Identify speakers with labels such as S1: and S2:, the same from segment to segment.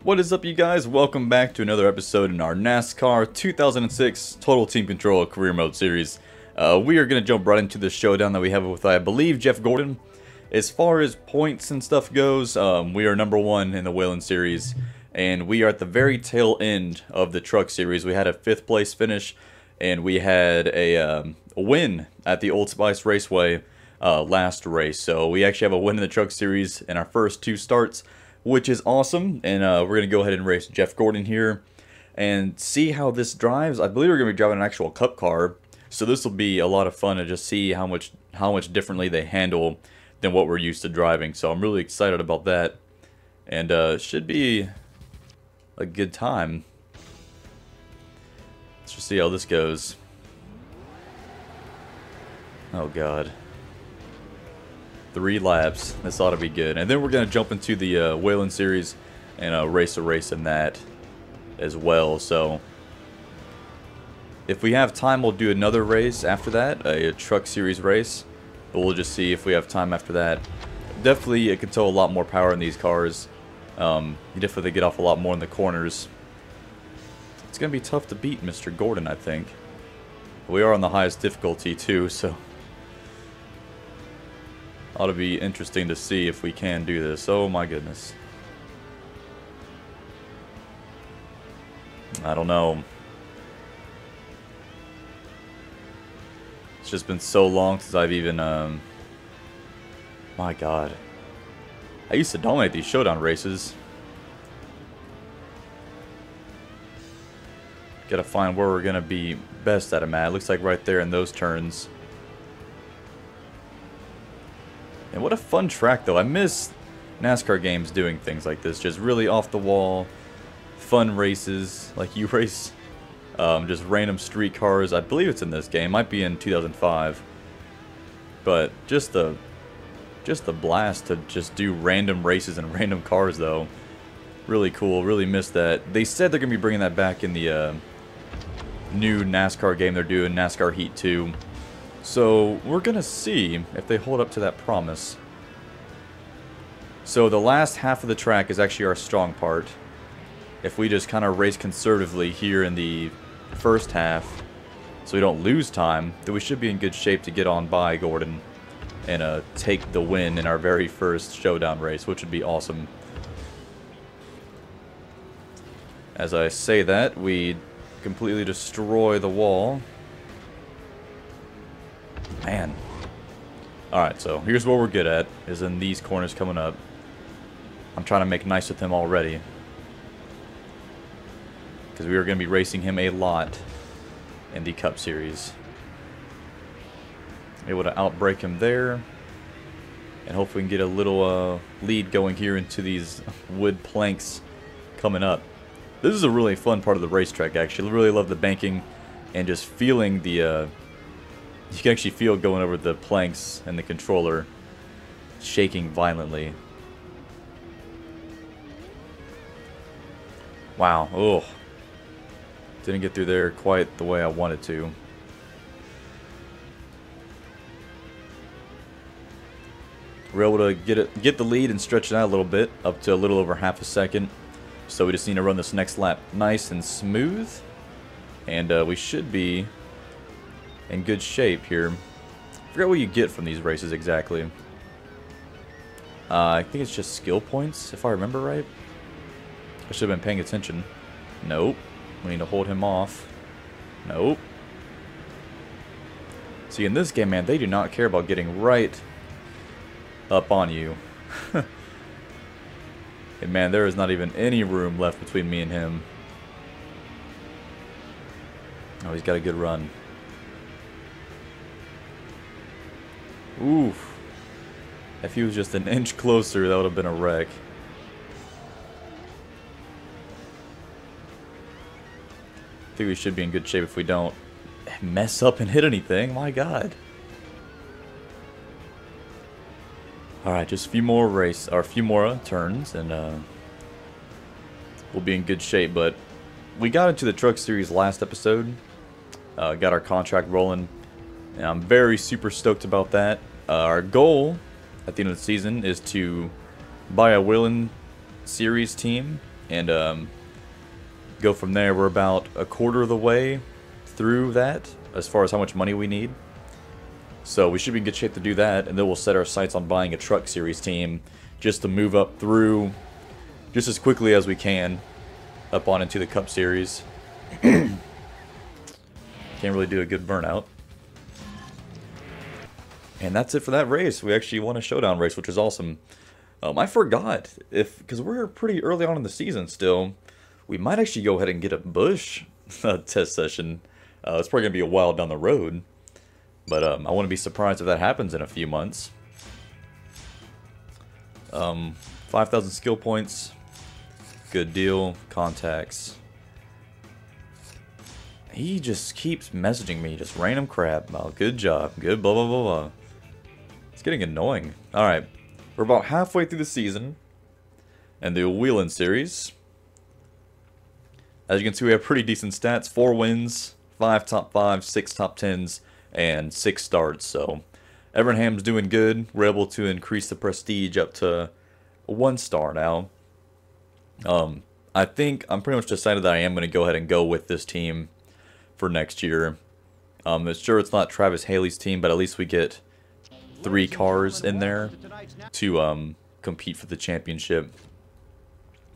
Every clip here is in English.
S1: What is up, you guys? Welcome back to another episode in our NASCAR 2006 Total Team Control Career Mode series. We are going to jump right into the showdown that we have with, I believe, Jeff Gordon. As far as points and stuff goes, we are number one in the Whelen series, and we are at the very tail end of the Truck series. We had a 5th place finish, and we had a win at the Old Spice Raceway last race. So we actually have a win in the Truck series in our first 2 starts, which is awesome. And we're going to go ahead and race Jeff Gordon here and see how this drives. I believe we're going to be driving an actual Cup car, so this will be a lot of fun to just see how much differently they handle than what we're used to driving. So I'm really excited about that, and it should be a good time. Let's just see how this goes. Oh god. 3 laps. This ought to be good. And then we're going to jump into the Whelen series and race a race in that as well. So if we have time, we'll do another race after that, a Truck series race. But we'll just see if we have time after that. Definitely, it can tow a lot more power in these cars. You definitely get off a lot more in the corners. It's going to be tough to beat Mr. Gordon, I think. We are on the highest difficulty too, so ought to be interesting to see if we can do this. Oh my goodness. I don't know. It's just been so long since I've even, my god. I used to dominate these showdown races. Gotta find where we're gonna be best at them at. It looks like right there in those turns. And what a fun track, though. I miss NASCAR games doing things like this. Just really off the wall, fun races. Like you race just random street cars. I believe it's in this game. Might be in 2005. But just the blast to just do random races and random cars, though. Really cool. Really miss that. They said they're gonna be bringing that back in the new NASCAR game they're doing, NASCAR Heat 2. So we're gonna see if they hold up to that promise. So the last half of the track is actually our strong part. If we just kind of race conservatively here in the first half, so we don't lose time, then we should be in good shape to get on by Gordon and take the win in our very first showdown race, which would be awesome. As I say that, we completely destroy the wall. Man. Alright, so here's what we're good at, is in these corners coming up. I'm trying to make nice with him already, because we are going to be racing him a lot in the Cup Series. Able to outbrake him there, and hopefully we can get a little lead going here into these wood planks coming up. This is a really fun part of the racetrack, actually. I really love the banking and just feeling the you can actually feel going over the planks and the controller shaking violently. Wow. Oh. Didn't get through there quite the way I wanted to. We're able to get the lead and stretch it out a little bit, up to a little over half a second. So we just need to run this next lap nice and smooth. And we should be in good shape here. I forgot what you get from these races exactly. I think it's just skill points, if I remember right. I should have been paying attention. Nope. We need to hold him off. Nope. See, in this game, man, they do not care about getting right up on you. And man, there is not even any room left between me and him. Oh, he's got a good run. Oof. If he was just an inch closer, that would have been a wreck. I think we should be in good shape if we don't mess up and hit anything. My god. Alright, just a few more turns, and we'll be in good shape. But we got into the Truck Series last episode. Got our contract rolling. And I'm very super stoked about that. Our goal at the end of the season is to buy a Whelen Series team and go from there. We're about a quarter of the way through that as far as how much money we need. So we should be in good shape to do that, and then we'll set our sights on buying a Truck Series team just to move up through just as quickly as we can up on into the Cup Series. Can't really do a good burnout. And that's it for that race. We actually won a showdown race, which is awesome. I forgot, because we're pretty early on in the season still, we might actually go ahead and get a Bush test session. It's probably going to be a while down the road. But I wouldn't be surprised if that happens in a few months. 5,000 skill points. Good deal. Contacts. He just keeps messaging me, just random crap about good job, good blah blah blah blah. It's getting annoying. Alright, we're about halfway through the season and the Wheeling Series. As you can see, we have pretty decent stats. 4 wins, 5 top 5s, 6 top 10s, and 6 starts. So Evernham's doing good. We're able to increase the prestige up to 1 star now. I think I'm pretty much decided that I am going to go ahead and go with this team for next year. It's sure it's not Travis Haley's team, but at least we get 3 cars in there to compete for the championship.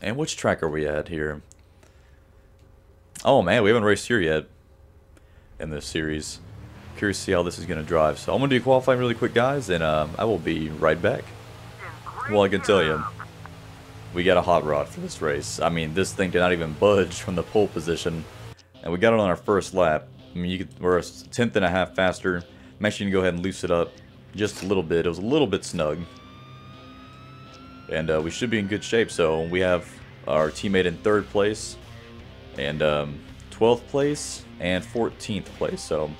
S1: And which track are we at here? Oh man, we haven't raced here yet in this series. Curious to see how this is going to drive. So I'm going to do qualifying really quick, guys, and I will be right back. Well, I can tell you, we got a hot rod for this race. I mean, this thing did not even budge from the pole position, and we got it on our first lap. I mean, we're a 1/10 and a half faster. I'm actually going to go ahead and loose it up just a little bit. It was a little bit snug, and we should be in good shape. So we have our teammate in 3rd place, and 12th place, and 14th place. So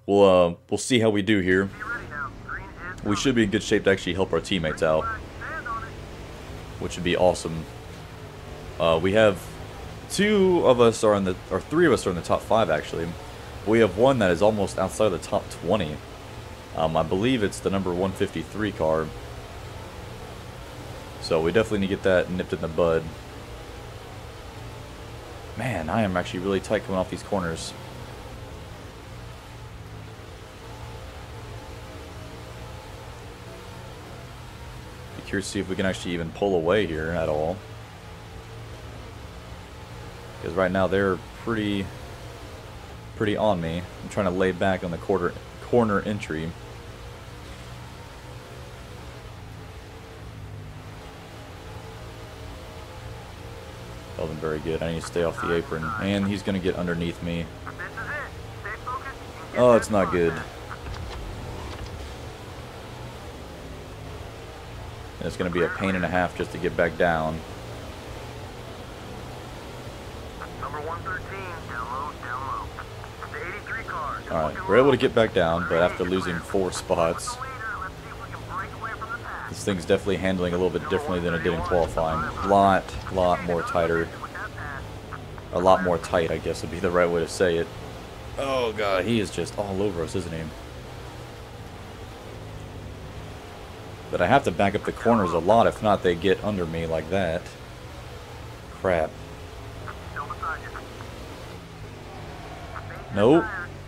S1: we'll see how we do here. We should be in good shape to actually help our teammates out, which would be awesome. We have 2 of us are in the, or 3 of us are in the top 5 actually. We have 1 that is almost outside of the top 20. I believe it's the number 153 car. So we definitely need to get that nipped in the bud. Man, I am actually really tight coming off these corners. Be curious to see if we can actually even pull away here at all. Because right now they're pretty on me. I'm trying to lay back on the corner entry. Wasn't very good. I need to stay off the apron. And he's going to get underneath me. Oh, it's not good. And it's going to be a pain and a half just to get back down. Alright, we're able to get back down, but after losing 4 spots, this thing's definitely handling a little bit differently than it did in qualifying. Lot more tighter. A lot more tight, I guess would be the right way to say it. Oh god, he is just all over us, isn't he? But I have to back up the corners a lot, if not they get under me like that. Crap. Nope.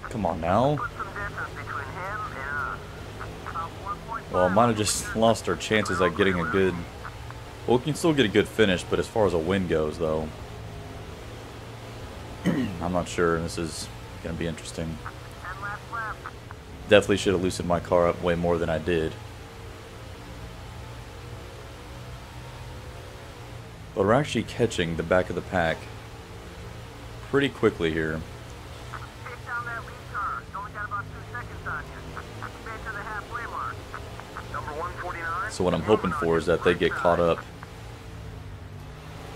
S1: Come on now. Well, I might have just lost our chances at getting a good... Well, we can still get a good finish, but as far as a win goes, though, I'm not sure. This is going to be interesting. Definitely should have loosened my car up way more than I did. But we're actually catching the back of the pack pretty quickly here. So what I'm hoping for is that they get caught up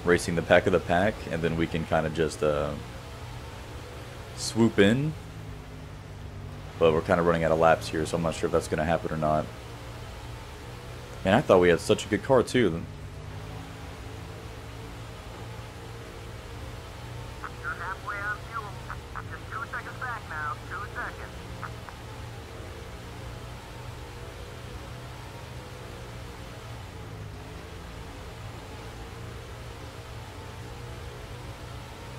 S1: racing the back of the pack, and then we can kind of just swoop in. But we're kind of running out of laps here, so I'm not sure if that's going to happen or not. Man, I thought we had such a good car too.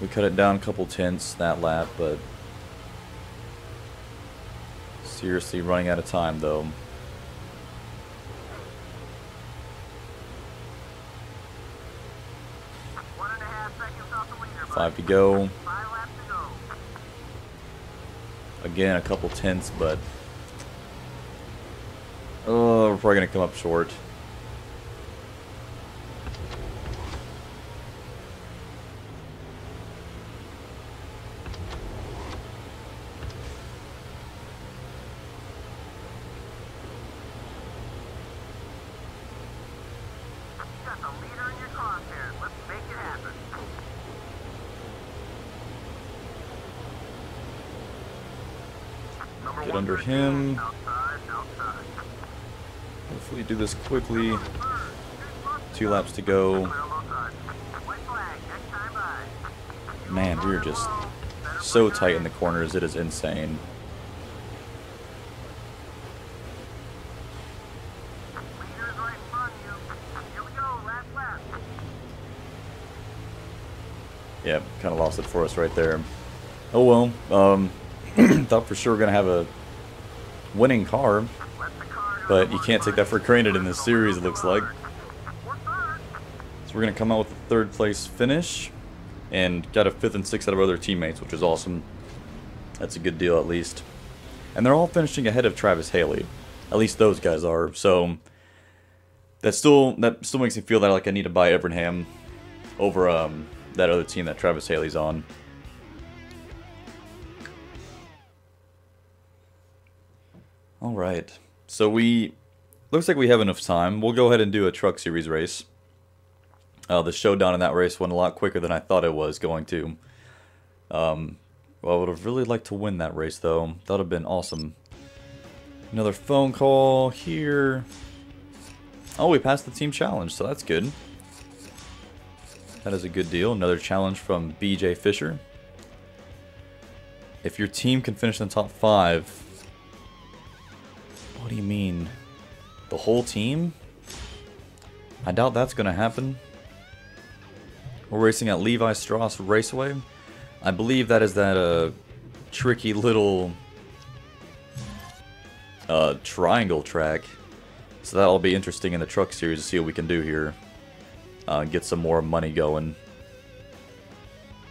S1: We cut it down a couple tenths that lap, but seriously running out of time though. Five to go. Again, a couple tenths, but we're probably gonna come up short. Get under him. Hopefully do this quickly. 2 laps to go. Man, we're just so tight in the corners, it is insane. Yeah, kind of lost it for us right there. Oh well, thought for sure we're going to have a winning car, but you can't take that for granted in this series, it looks like. So we're going to come out with a 3rd place finish, and got a 5th and 6th out of other teammates, which is awesome. That's a good deal at least. And they're all finishing ahead of Travis Haley. At least those guys are, so that still makes me feel that like I need to buy Evernham over that other team that Travis Haley's on. Alright, so looks like we have enough time. We'll go ahead and do a Truck Series race. The showdown in that race went a lot quicker than I thought it was going to. Well, I would have really liked to win that race though. That would have been awesome. Another phone call here. Oh, we passed the team challenge, so that's good. That is a good deal. Another challenge from BJ Fisher. If your team can finish in the top 5... What do you mean? The whole team? I doubt that's going to happen. We're racing at Levi Strauss Raceway. I believe that is that tricky little triangle track. So that'll be interesting in the Truck Series to see what we can do here. Get some more money going.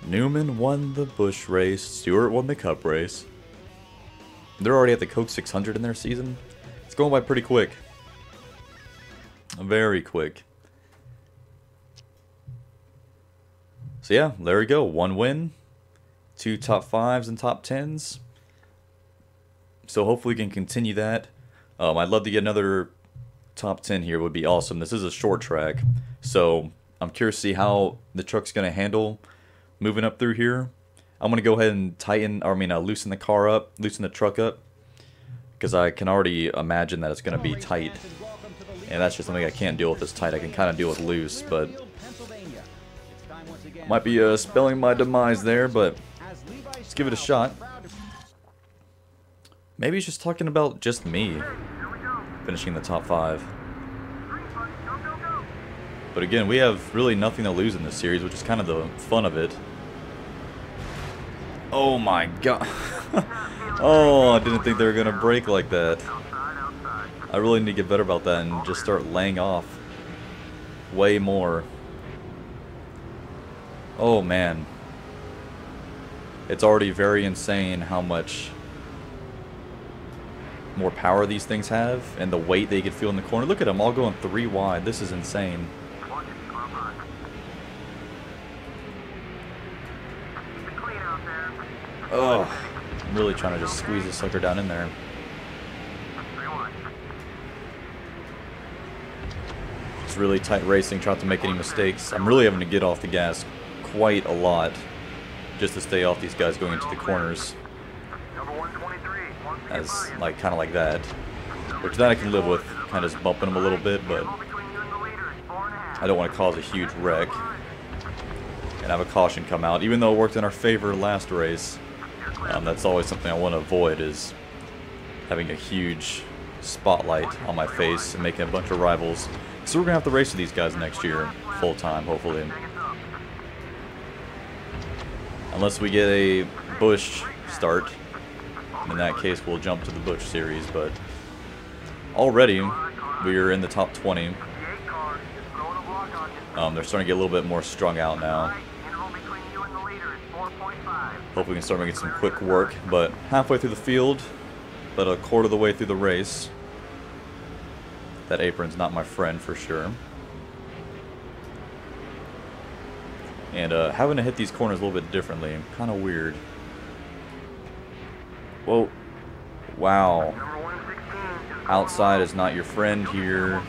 S1: Newman won the Busch race. Stewart won the Cup race. They're already at the Coke 600 in their season. It's going by pretty quick. Very quick. So yeah, there we go. 1 win. 2 top 5s and top 10s. So hopefully we can continue that. I'd love to get another top 10 here. Would be awesome. This is a short track. So I'm curious to see how the truck's going to handle moving up through here. I'm going to go ahead and loosen the car up, loosen the truck up, because I can already imagine that it's going to be tight. And that's just something I can't deal with this tight. I can kind of deal with loose, but might be spelling my demise there, but let's give it a shot. Maybe he's just talking about just me finishing the top 5. But again, we have really nothing to lose in this series, which is kind of the fun of it. Oh my god. Oh, I didn't think they were going to break like that. I really need to get better about that and just start laying off way more. Oh man. It's already very insane how much more power these things have and the weight they could feel in the corner. Look at them all going 3 wide. This is insane. Oh, I'm really trying to just squeeze this sucker down in there. It's really tight racing, trying to make any mistakes. I'm really having to get off the gas quite a lot just to stay off these guys going into the corners. As kind of like that, which that I can live with, kind of just bumping them a little bit, but I don't want to cause a huge wreck and have a caution come out, even though it worked in our favor last race. That's always something I want to avoid, is having a huge spotlight on my face and making a bunch of rivals. So we're gonna have to race with these guys next year full time, hopefully. Unless we get a Busch start. In that case, we'll jump to the Busch series, but already we are in the top 20. They're starting to get a little bit more strung out now. Hope we can start making some quick work, but halfway through the field, about a quarter of the way through the race. That apron's not my friend for sure. And having to hit these corners a little bit differently, kind of weird. Whoa. Wow. Outside is not your friend here.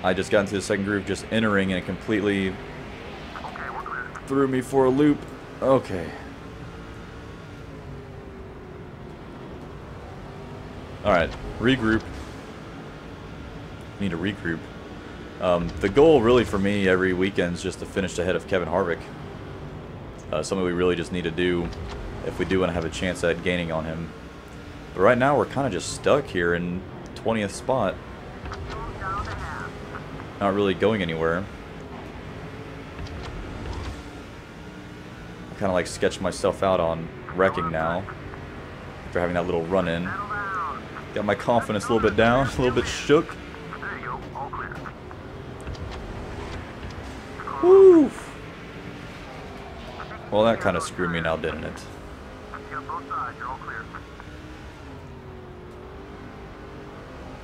S1: I just got into the second groove just entering and it completely threw me for a loop. Okay. Alright, regroup. Need to regroup. The goal really for me every weekend is just to finish ahead of Kevin Harvick. Something we really just need to do if we do want to have a chance at gaining on him. But right now we're kind of just stuck here in 20th spot. Not really going anywhere. I kind of like sketch myself out on wrecking now after having that little run in. Got my confidence a little bit down, a little bit shook. Woo! Well, that kind of screwed me now, didn't it?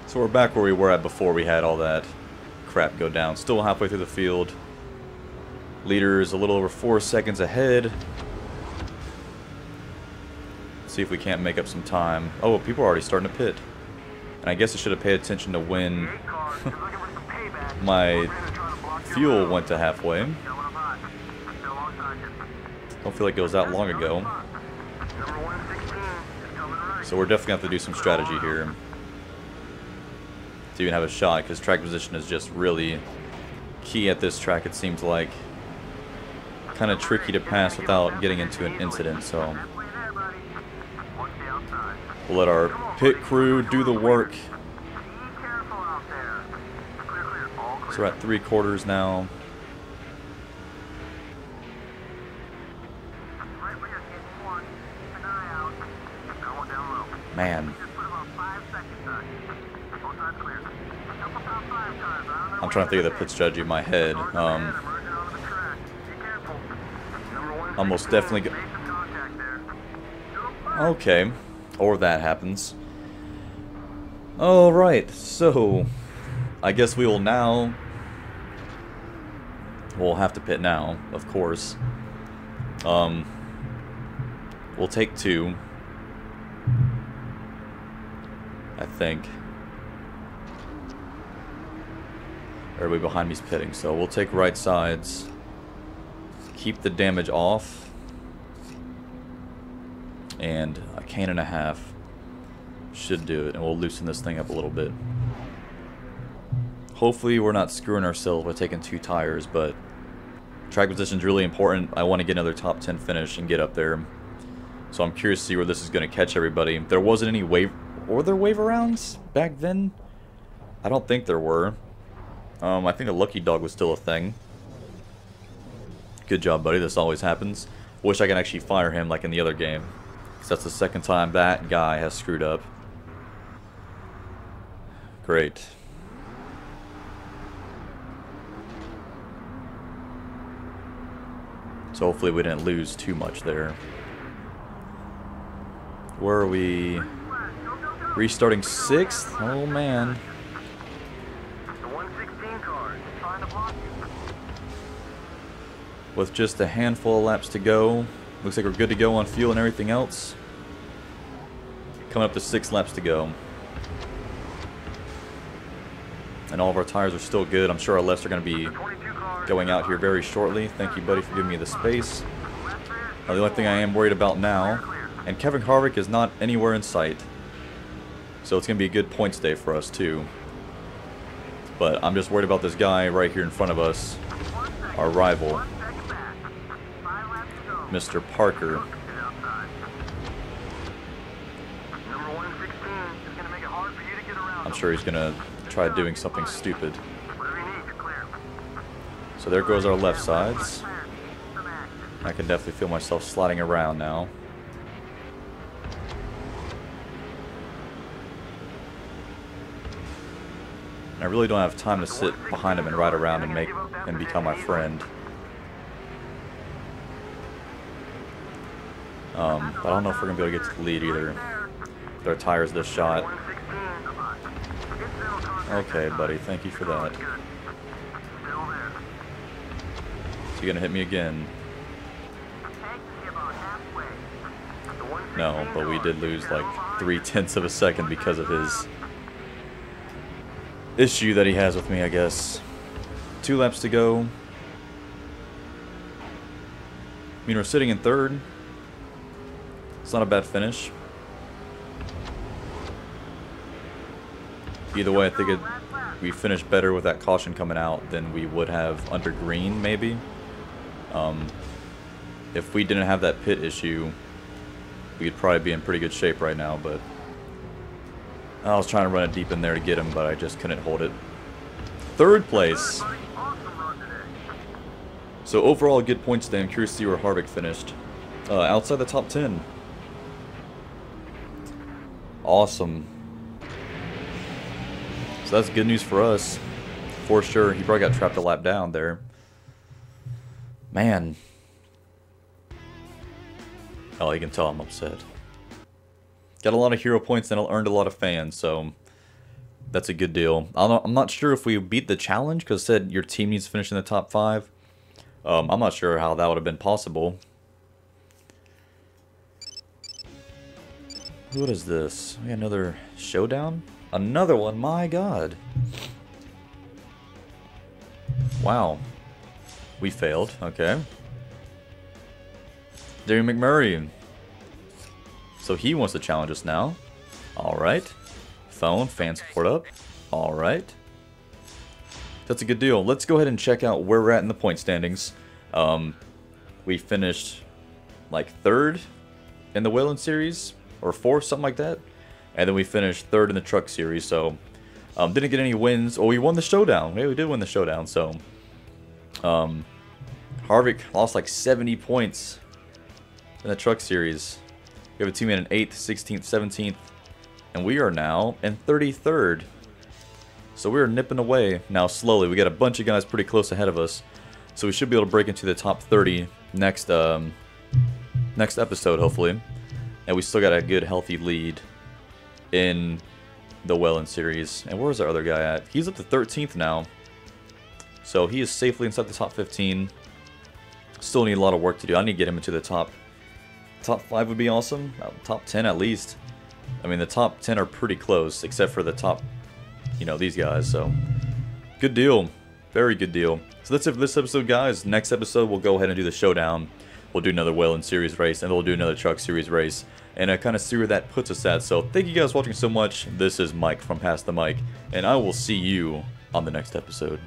S1: So we're back where we were at before we had all that crap go down. Still halfway through the field. Leader is a little over 4 seconds ahead. See if we can't make up some time. Oh, people are already starting to pit. And I guess I should have paid attention to when my fuel went to halfway. Don't feel like it was that long ago. So we're definitely going to have to do some strategy here to even have a shot, because track position is just really key at this track, it seems like. Kind of tricky to pass without getting into an incident, so we'll let our pit crew do the work. So we're at 3/4 now. Man. I'm trying to think of the pit strategy in my head. Almost definitely okay. Or that happens. Alright, so I guess we will now... We'll have to pit now, of course. We'll take 2. I think. Everybody behind me is pitting, so we'll take right sides. Keep the damage off. And a can and a half should do it, and we'll loosen this thing up a little bit. Hopefully we're not screwing ourselves by taking 2 tires, but track position is really important. I want to get another top 10 finish and get up there. So I'm curious to see where this is going to catch everybody. There wasn't any wave... Were there wave arounds back then? I don't think there were. I think a lucky dog was still a thing. Good job, buddy. This always happens. Wish I could actually fire him like in the other game, because that's the second time that guy has screwed up. Great. So hopefully we didn't lose too much there. Where are we? Restarting 6th? Oh man. With just a handful of laps to go. Looks like we're good to go on fuel and everything else. Coming up to 6 laps to go. And all of our tires are still good. I'm sure our lefts are going to be going out here very shortly. Thank you, buddy, for giving me the space. Now, the only thing I am worried about now, and Kevin Harvick is not anywhere in sight. So it's going to be a good points day for us, too. But I'm just worried about this guy right here in front of us. Our rival. Mr. Parker. I'm sure he's going to try doing something stupid. So there goes our left sides. I can definitely feel myself sliding around now. And I really don't have time to sit behind him and ride around and make him become my friend. But I don't know if we're going to be able to get to the lead either. Their tires this shot. Okay, buddy, thank you for that. So you're going to hit me again? No, but we did lose like 0.3 of a second because of his issue that he has with me, I guess. 2 laps to go. I mean, we're sitting in 3rd. It's not a bad finish. Either way, I think we finished better with that caution coming out than we would have under green, maybe. If we didn't have that pit issue, we'd probably be in pretty good shape right now, but I was trying to run it deep in there to get him, but I just couldn't hold it. 3rd place. So overall, good points today. I'm curious to see where Harvick finished. Outside the top 10. Awesome. So that's good news for us. For sure. He probably got trapped a lap down there. Man. Oh, you can tell I'm upset. Got a lot of hero points and earned a lot of fans, so that's a good deal. I'm not sure if we beat the challenge, because it said your team needs to finish in the top 5. I'm not sure how that would have been possible. What is this? We got another showdown? Another one? My god. Wow. We failed. Okay. Darren McMurray. So he wants to challenge us now. Alright. Phone, fan support up. Alright. That's a good deal. Let's go ahead and check out where we're at in the point standings. We finished like 3rd in the Whelen Series. Or 4th, something like that. And then we finished 3rd in the Truck Series. So, didn't get any wins. Oh, we won the showdown. Maybe we did win the showdown. So, Harvick lost like 70 points in the Truck Series. We have a teammate in 8th, 16th, 17th. And we are now in 33rd. So we are nipping away now slowly. We got a bunch of guys pretty close ahead of us. So we should be able to break into the top 30 next episode, hopefully. And we still got a good, healthy lead in the Whelen Series. And where's our other guy at? He's up to 13th now. So he is safely inside the top 15. Still need a lot of work to do. I need to get him into the top 5 would be awesome. Top 10 at least. I mean, the top 10 are pretty close, except for the top, you know, these guys. So, good deal. Very good deal. So that's it for this episode, guys. Next episode, we'll go ahead and do the showdown. We'll do another Whelen Series race, and then we'll do another Truck Series race. And kind of see where that puts us at. So, thank you guys for watching so much. This is Mike from Pass the Mic, and I will see you on the next episode.